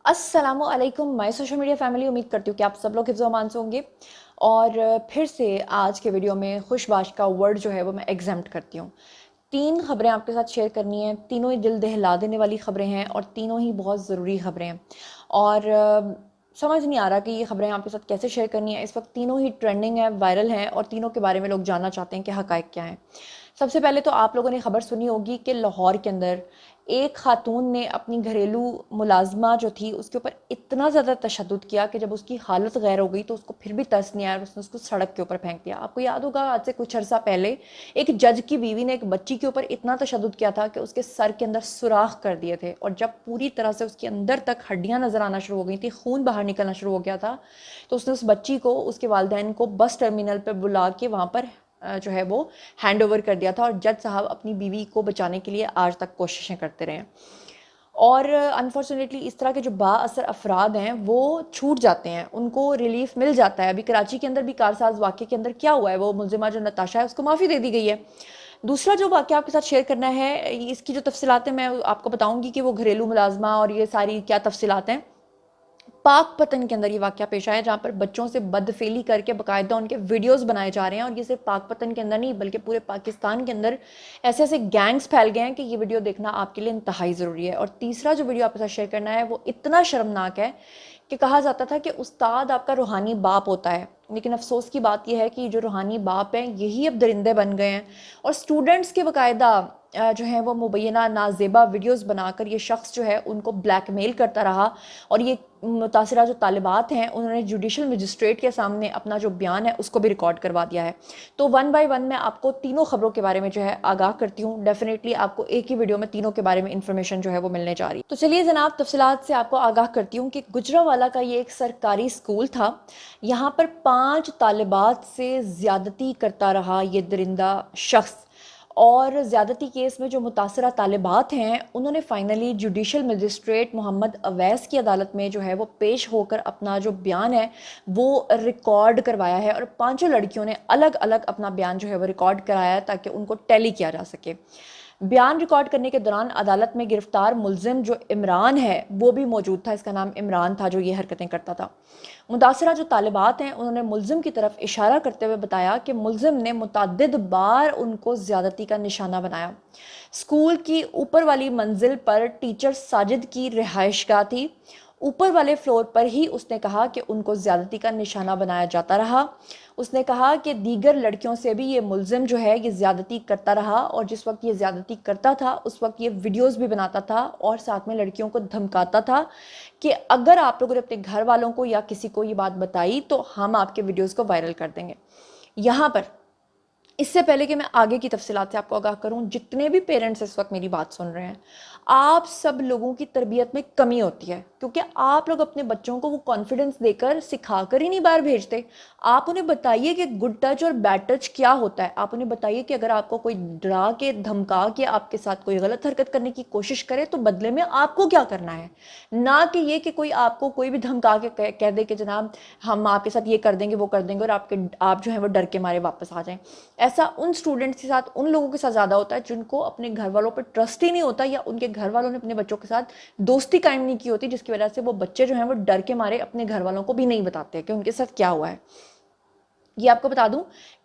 अस्सलामु अलैकुम my social media family. उम्मीद करती हूँ कि आप सब लोग हिफ्ज़ व अमान से होंगे। और फिर से आज के वीडियो में खुशबाश का वर्ड जो है वो मैं एग्जाम्प्ट करती हूँ। 3 खबरें आपके साथ शेयर करनी है, तीनों ही दिल दहला देने वाली खबरें हैं और तीनों ही बहुत ज़रूरी खबरें हैं। और समझ नहीं आ रहा कि ये खबरें आपके साथ कैसे शेयर करनी है। इस वक्त तीनों ही ट्रेंडिंग है, वायरल हैं और तीनों के बारे में लोग जानना चाहते हैं कि हक़ाइक़ क्या हैं। सबसे पहले तो आप लोगों ने खबर सुनी होगी कि लाहौर के अंदर एक खातून ने अपनी घरेलू मुलाजमा जो थी उसके ऊपर इतना ज़्यादा तशद्दुद किया कि जब उसकी हालत गैर हो गई तो उसको फिर भी तरस नहीं आया और उसने उसको सड़क के ऊपर फेंक दिया। आपको याद होगा आज से कुछ अर्सा पहले एक जज की बीवी ने एक बच्ची के ऊपर इतना तशद्दुद किया था कि उसके सर के अंदर सुराख कर दिए थे और जब पूरी तरह से उसके अंदर तक हड्डियाँ नज़र आना शुरू हो गई थी, खून बाहर निकलना शुरू हो गया था, तो उसने उस बच्ची को उसके वालिदैन को बस टर्मिनल पर बुला के वहाँ पर जो है वो हैंड ओवर कर दिया था। और जज साहब अपनी बीवी को बचाने के लिए आज तक कोशिशें करते रहे। और अनफॉर्चुनेटली इस तरह के जो बाअसर अफराद हैं वो छूट जाते हैं, उनको रिलीफ मिल जाता है। अभी कराची के अंदर भी कारसाज वाक़े के अंदर क्या हुआ है, वो मुलजिमा जो नताशा है उसको माफ़ी दे दी गई है। दूसरा जो वाक़या आपके साथ शेयर करना है, इसकी जो तफसीलात हैं मैं आपको बताऊंगी कि वो घरेलू मुलाजमा और ये सारी क्या तफसीलात हैं। पाक पतन के अंदर ये वाक़या पेश आया जहाँ पर बच्चों से बदफेली करके बाकायदा उनके वीडियोस बनाए जा रहे हैं। और ये सिर्फ पाक पतन के अंदर नहीं बल्कि पूरे पाकिस्तान के अंदर ऐसे ऐसे गैंग्स फैल गए हैं कि ये वीडियो देखना आपके लिए इंतहाई ज़रूरी है। और तीसरा जो वीडियो आपके साथ शेयर करना है वो इतना शर्मनाक है कि कहा जाता था कि उस्ताद आपका रूहानी बाप होता है, लेकिन अफसोस की बात यह है कि जो रूहानी बाप हैं यही अब दरिंदे बन गए हैं। और स्टूडेंट्स के बाकायदा जो है वो मुबैना नाजेबा वीडियोस बनाकर ये शख्स जो है उनको ब्लैकमेल करता रहा। और ये मुतासरा जो तालिबात हैं उन्होंने जुडिशल मजिस्ट्रेट के सामने अपना जो बयान है उसको भी रिकॉर्ड करवा दिया है। तो वन बाय वन मैं आपको तीनों खबरों के बारे में जो है आगाह करती हूँ। डेफिनेटली आपको एक ही वीडियो में तीनों के बारे में इंफॉर्मेशन जो है वो मिलने जा रही है। तो चलिए जनाब तफसीलात से आपको आगाह करती हूँ कि गुजरावाला का ये एक सरकारी स्कूल था। यहाँ पर 5 तालिबात से ज़्यादती करता रहा ये दरिंदा शख्स। और ज़्यादती केस में जो मुतासरा तालिबात हैं उन्होंने finally judicial magistrate Mohammad Awais की अदालत में जो है वो पेश होकर अपना जो बयान है वो रिकॉर्ड करवाया है। और पांचों लड़कियों ने अलग अलग अपना बयान जो है वो रिकॉर्ड कराया ताकि उनको टैली किया जा सके। बयान रिकॉर्ड करने के दौरान अदालत में गिरफ्तार मुलजिम जो इमरान है वो भी मौजूद था। इसका नाम इमरान था जो ये हरकतें करता था। मुतासरा जो तालिबात हैं उन्होंने मुलजिम की तरफ इशारा करते हुए बताया कि मुलजिम ने मुतअद्दिद बार उनको ज़्यादती का निशाना बनाया। स्कूल की ऊपर वाली मंजिल पर टीचर साजिद की रिहाइशगाह थी। ऊपर वाले फ्लोर पर ही उसने कहा कि उनको ज़्यादती का निशाना बनाया जाता रहा। उसने कहा कि दीगर लड़कियों से भी ये मुलजिम जो है ये ज़्यादती करता रहा और जिस वक्त ये ज़्यादती करता था उस वक्त ये वीडियोस भी बनाता था और साथ में लड़कियों को धमकाता था कि अगर आप लोगों ने अपने घर वालों को या किसी को ये बात बताई तो हम आपके वीडियोस को वायरल कर देंगे। यहाँ पर इससे पहले कि मैं आगे की तफसीलात से आपको आगाह करूं, जितने भी पेरेंट्स इस वक्त मेरी बात सुन रहे हैं, आप सब लोगों की तरबियत में कमी होती है क्योंकि आप लोग अपने बच्चों को वो कॉन्फिडेंस देकर सिखाकर ही नहीं बाहर भेजते। आप उन्हें बताइए कि गुड टच और बैड टच क्या होता है। आप उन्हें बताइए कि अगर आपको कोई डरा के धमका के आपके साथ कोई गलत हरकत करने की कोशिश करे तो बदले में आपको क्या करना है, ना कि ये कि कोई आपको कोई भी धमका के कह दे कि जनाब हम आपके साथ ये कर देंगे वो कर देंगे और आप जो है वो डर के मारे वापस आ जाएं। ऐसा उन स्टूडेंट्स के साथ, उन लोगों के साथ ज़्यादा होता है जिनको अपने घर वालों पर ट्रस्ट ही नहीं होता या उनके घर वालों ने अपने बच्चों के साथ दोस्ती कायम नहीं की होती, जिसकी वजह से वो बच्चे जो हैं वो डर के मारे अपने घर वालों को भी नहीं बताते कि उनके साथ क्या हुआ है। ये आपको बता दूं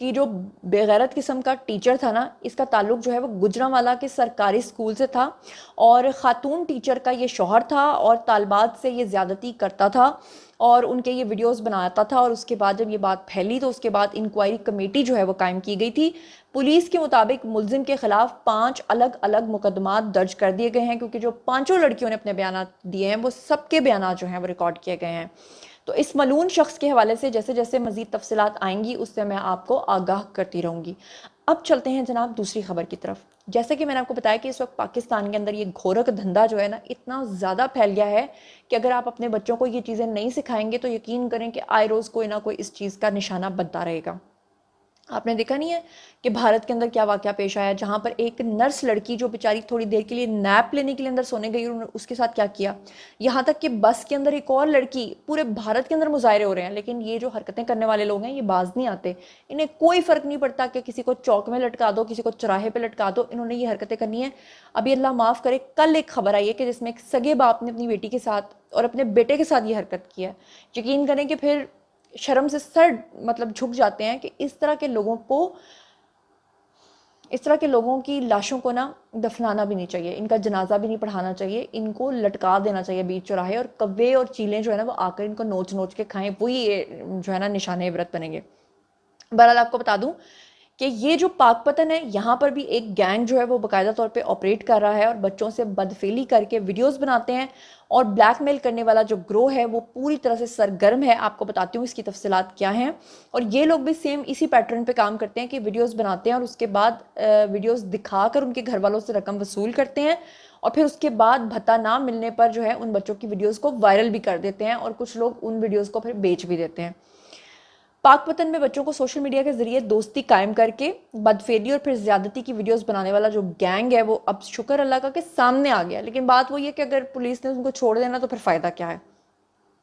कि जो बेगैरत किस्म का टीचर था ना, इसका ताल्लुक जो है वो गुजरांवाला के सरकारी स्कूल से था और ख़ातून टीचर का ये शौहर था और तालिबात से ये ज़्यादती करता था और उनके ये वीडियोस बनाता था। और उसके बाद जब ये बात फैली तो उसके बाद इंक्वायरी कमेटी जो है वो कायम की गई थी। पुलिस के मुताबिक मुलजिम के खिलाफ 5 अलग अलग मुकदमात दर्ज कर दिए गए हैं क्योंकि जो पांचों लड़कियों ने अपने बयान दिए हैं वो सबके बयान जो हैं वो रिकॉर्ड किए गए हैं। तो इस मलून शख्स के हवाले से जैसे जैसे मज़ीद तफसीलात आएंगी उससे मैं आपको आगाह करती रहूँगी। अब चलते हैं जनाब दूसरी खबर की तरफ। जैसे कि मैंने आपको बताया कि इस वक्त पाकिस्तान के अंदर ये घोरक धंधा जो है ना इतना ज़्यादा फैल गया है कि अगर आप अपने बच्चों को ये चीज़ें नहीं सिखाएंगे तो यकीन करें कि आए रोज़ कोई ना कोई इस चीज़ का निशाना बनता रहेगा। आपने देखा नहीं है कि भारत के अंदर क्या वाक़या पेश आया, जहाँ पर एक नर्स लड़की जो बेचारी थोड़ी देर के लिए नैप लेने के लिए अंदर सोने गई, उन्होंने उसके साथ क्या किया। यहाँ तक कि बस के अंदर एक और लड़की, पूरे भारत के अंदर मुजाहरे हो रहे हैं, लेकिन ये जो हरकतें करने वाले लोग हैं ये बाज नहीं आते। इन्हें कोई फ़र्क नहीं पड़ता कि किसी को चौक में लटका दो, किसी को चौराहे पर लटका दो, इन्होंने ये हरकतें करनी है। अभी अल्लाह माफ़ करे, कल एक खबर आई है कि जिसमें एक सगे बाप ने अपनी बेटी के साथ और अपने बेटे के साथ ये हरकत की है। यकीन करें कि फिर शर्म से सर मतलब झुक जाते हैं कि इस तरह के लोगों को, इस तरह के लोगों की लाशों को ना दफनाना भी नहीं चाहिए, इनका जनाजा भी नहीं पढ़ाना चाहिए, इनको लटका देना चाहिए बीच चौराहे, और कव्वे और चीलें जो है ना वो आकर इनको नोच नोच के खाएं, वही ये जो है ना निशाने इबरत बनेंगे। बहरहाल आपको बता दूं कि ये जो पाकपतन है, यहाँ पर भी एक गैंग जो है वो बाकायदा तौर पे ऑपरेट कर रहा है और बच्चों से बदफेली करके वीडियोस बनाते हैं, और ब्लैकमेल करने वाला जो ग्रोह है वो पूरी तरह से सरगर्म है। आपको बताती हूँ इसकी तफसीलात क्या हैं। और ये लोग भी सेम इसी पैटर्न पे काम करते हैं कि वीडियोस बनाते हैं और उसके बाद वीडियोस दिखाकर उनके घर वालों से रकम वसूल करते हैं, और फिर उसके बाद भत्ता ना मिलने पर जो है उन बच्चों की वीडियोज़ को वायरल भी कर देते हैं, और कुछ लोग उन वीडियोज़ को फिर बेच भी देते हैं। पाकपतन में बच्चों को सोशल मीडिया के जरिए दोस्ती कायम करके बदफेली और फिर ज्यादती की वीडियोस बनाने वाला जो गैंग है वो अब शुक्र अल्लाह का के सामने आ गया। लेकिन बात वही है कि अगर पुलिस ने उनको छोड़ देना तो फिर फ़ायदा क्या है।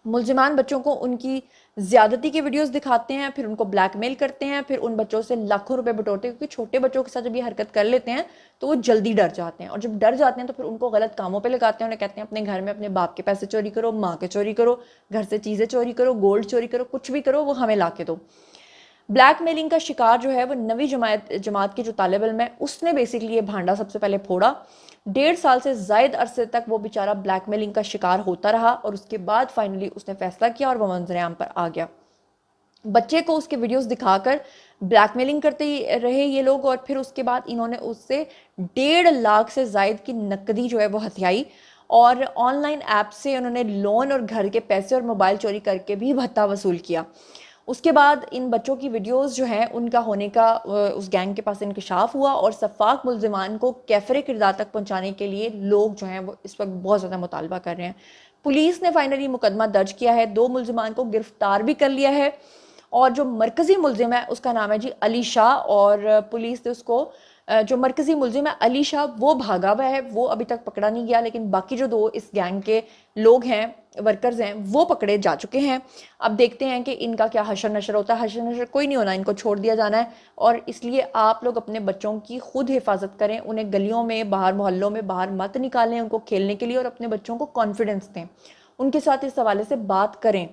मुलजिमान बच्चों को उनकी ज्यादती के वीडियोस दिखाते हैं, फिर उनको ब्लैकमेल करते हैं, फिर उन बच्चों से लाखों रुपए बटोरते हैं, क्योंकि छोटे बच्चों के साथ जब ये हरकत कर लेते हैं तो वो जल्दी डर जाते हैं, और जब डर जाते हैं तो फिर उनको गलत कामों पे लगाते हैं। उन्हें कहते हैं अपने घर में अपने बाप के पैसे चोरी करो, माँ के चोरी करो, घर से चीज़ें चोरी करो, गोल्ड चोरी करो, कुछ भी करो, वो हमें ला के दो। ब्लैकमेलिंग का शिकार जो है वो नवी जमात की जो तालिब इल्म है, उसने बेसिकली ये भांडा सबसे पहले फोड़ा। 1.5 साल से जायद अरसे तक वो बेचारा ब्लैकमेलिंग का शिकार होता रहा, और उसके बाद फाइनली उसने फैसला किया और वो मंजर-ए-आम पर आ गया। बच्चे को उसके वीडियोस दिखाकर ब्लैकमेलिंग करते रहे ये लोग, और फिर उसके बाद इन्होंने उससे 1.5 लाख से जायद की नकदी जो है वो हथियाई, और ऑनलाइन ऐप से उन्होंने लोन और घर के पैसे और मोबाइल चोरी करके भी भत्ता वसूल किया। उसके बाद इन बच्चों की वीडियोस जो हैं उनका होने का उस गैंग के पास इंकशाफ हुआ, और सफाक मुलजिमान को कैफरे किरदार तक पहुंचाने के लिए लोग जो हैं वो इस वक्त बहुत ज़्यादा मुतालबा कर रहे हैं। पुलिस ने फाइनली मुकदमा दर्ज किया है, 2 मुलजिमान को गिरफ्तार भी कर लिया है, और जो मरकज़ी मुलजिम है उसका नाम है जी अली शाह, और पुलिस ने उसको जो मरकज़ी मुलजिम है अली शाह वो भागा हुआ है, वो अभी तक पकड़ा नहीं गया, लेकिन बाकी जो 2 इस गैंग के लोग हैं, वर्कर्स हैं, वो पकड़े जा चुके हैं। अब देखते हैं कि इनका क्या हशर नशर होता है। हशर नशर कोई नहीं होना, इनको छोड़ दिया जाना है, और इसलिए आप लोग अपने बच्चों की खुद हिफाजत करें, उन्हें गलियों में बाहर मोहल्लों में बाहर मत निकालें उनको खेलने के लिए, और अपने बच्चों को कॉन्फिडेंस दें, उनके साथ इस हवाले से बात करें।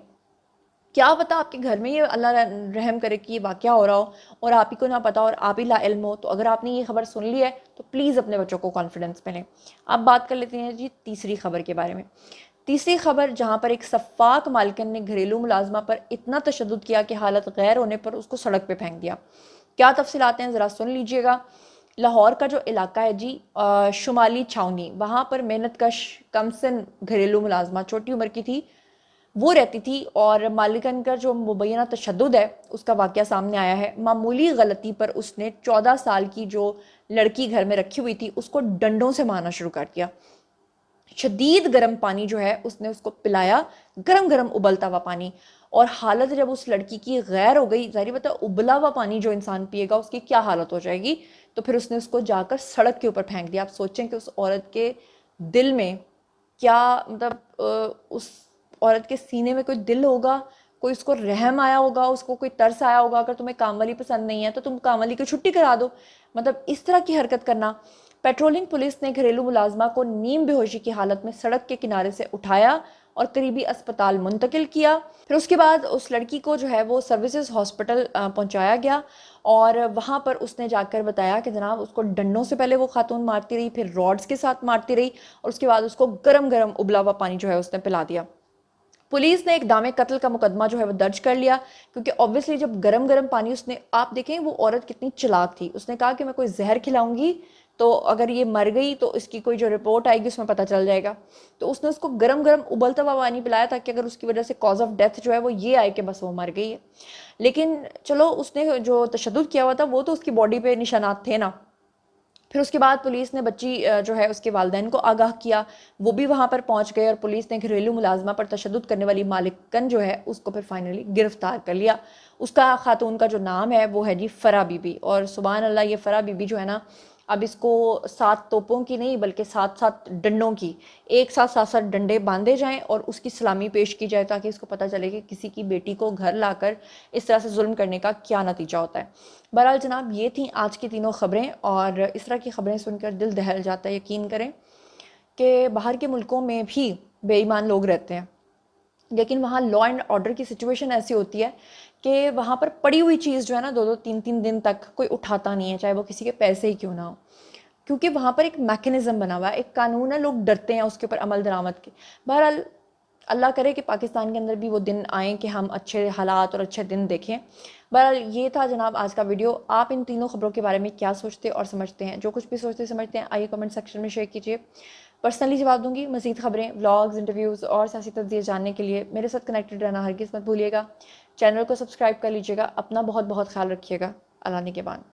क्या पता आपके घर में ये अल्लाह रहम करे कि ये वाक़या हो रहा हो और आप ही को ना पता और आप ही लाइल्म हो। तो अगर आपने ये खबर सुन ली है तो प्लीज़ अपने बच्चों को कॉन्फिडेंस में लें। अब बात कर लेते हैं जी तीसरी खबर के बारे में। तीसरी खबर, जहाँ पर एक सफ़ाक मालकिन ने घरेलू मुलाजमा पर इतना तशद्दुद किया कि हालत गैर होने पर उसको सड़क पे फेंक दिया। क्या तफसीलात हैं ज़रा सुन लीजिएगा। लाहौर का जो इलाका है जी शुमाली छावनी, वहाँ पर मेहनत कश कमसन घरेलू मुलाजमा छोटी उम्र की थी, वो रहती थी, और मालिकन का जो मुबैना तशद्दुद है उसका वाक़या सामने आया है। मामूली गलती पर उसने 14 साल की जो लड़की घर में रखी हुई थी उसको डंडों से मारना शुरू कर दिया। शदीद गर्म पानी जो है उसने उसको पिलाया, गरम गरम उबलता हुआ पानी, और हालत जब उस लड़की की गैर हो गई, जाहिर बता उबला हुआ पानी जो इंसान पिएगा उसकी क्या हालत हो जाएगी, तो फिर उसने उसको जाकर सड़क के ऊपर फेंक दिया। आप सोचें कि उस औरत के दिल में क्या, मतलब उस औरत के सीने में कोई दिल होगा, कोई उसको रहम आया होगा, उसको कोई तरस आया होगा। अगर तुम्हें काम वाली पसंद नहीं है तो तुम काम वाली की छुट्टी करा दो। मतलब इस तरह की हरकत करना। पेट्रोलिंग पुलिस ने घरेलू मुलाजमा को नीम बेहोशी की हालत में सड़क के किनारे से उठाया और करीबी अस्पताल मुंतकिल किया। फिर उसके बाद उस लड़की को जो है वो सर्विसेज हॉस्पिटल पहुंचाया गया, और वहाँ पर उसने जाकर बताया कि जनाब उसको डंडों से पहले वो खातून मारती रही, फिर रॉड्स के साथ मारती रही, और उसके बाद उसको गरम गरम उबला हुआ पानी जो है उसने पिला दिया। पुलिस ने इक़दाम कत्ल का मुकदमा जो है वो दर्ज कर लिया, क्योंकि ऑब्वियसली जब गरम गरम पानी उसने, आप देखें वो औरत कितनी चालाक थी, उसने कहा कि मैं कोई जहर खिलाऊंगी तो अगर ये मर गई तो इसकी कोई जो रिपोर्ट आएगी उसमें पता चल जाएगा। तो उसने उसको गरम गरम उबलता हुआ पानी पिलाया ताकि अगर उसकी वजह से कॉज ऑफ डेथ जो है वो ये आए कि बस वो मर गई है। लेकिन चलो उसने जो तशद्दुद किया हुआ था वो तो उसकी बॉडी पे निशानात थे ना। پھر اس کے بعد پولیس نے بچی جو ہے اس کے والدین کو آگاہ کیا، وہ بھی وہاں پر پہنچ گئے اور پولیس نے گھریلو ملازمہ پر تشدد کرنے والی مالکن جو ہے اس کو پھر فائنلی گرفتار کر لیا۔ اس کا خاتون کا جو نام ہے وہ ہے جی فرح بی بی، اور سبحان اللہ یہ فرح بی بی جو ہے نا، اب اس کو 7 توپوں کی نہیں بلکہ 7 ڈنڈوں کی، ایک ساتھ 7 ڈنڈے باندھے جائیں اور اس کی سلامی پیش کی جائے تاکہ اس کو پتہ چلے کہ کسی کی بیٹی کو گھر لا کر اس طرح سے ظلم کرنے کا کیا نتیجہ ہوتا ہے۔ بہرحال جناب یہ تھیں آج کی تینوں خبریں، اور اس طرح کی خبریں سن کر دل دہل جاتا ہے۔ یقین کریں کہ باہر کے ملکوں میں بھی بے ایمان لوگ رہتے ہیں، لیکن وہاں لا اینڈ آرڈر کی سچویشن ایسی ہوتی ہے کہ وہاں پر پڑی ہوئی چیز جو ہے نا 2-3 دن تک کوئی اٹھاتا نہیں ہے، چاہے وہ کسی کے پیسے ہی کیوں نہ ہو، کیونکہ وہاں پر ایک میکنزم بنا ہوا ہے، ایک قانون ہے، لوگ ڈرتے ہیں اس کے اوپر عمل درآمد کے۔ بہرحال اللہ کرے کہ پاکستان کے اندر بھی وہ دن آئیں کہ ہم اچھے حالات اور اچھے دن دیکھیں۔ بہرحال یہ تھا جناب آج کا ویڈیو۔ آپ ان تینوں خبروں کے بارے میں کیا سوچتے اور سمجھتے ہیں؟ جو کچھ بھی سوچتے سمجھتے ہیں آئیے کمنٹ سیکشن میں شیئر کیجیے، پرسنلی جواب دوں گی۔ مزید خبریں، ولاگز، انٹرویوز اور سیاسی تجزیے جاننے کے لیے میرے ساتھ کنیکٹڈ رہنا ہرگز مت بھولیے گا۔ چینل کو سبسکرائب کر لیجیے گا۔ اپنا بہت بہت خیال رکھیے گا۔ اللہ نگہبان۔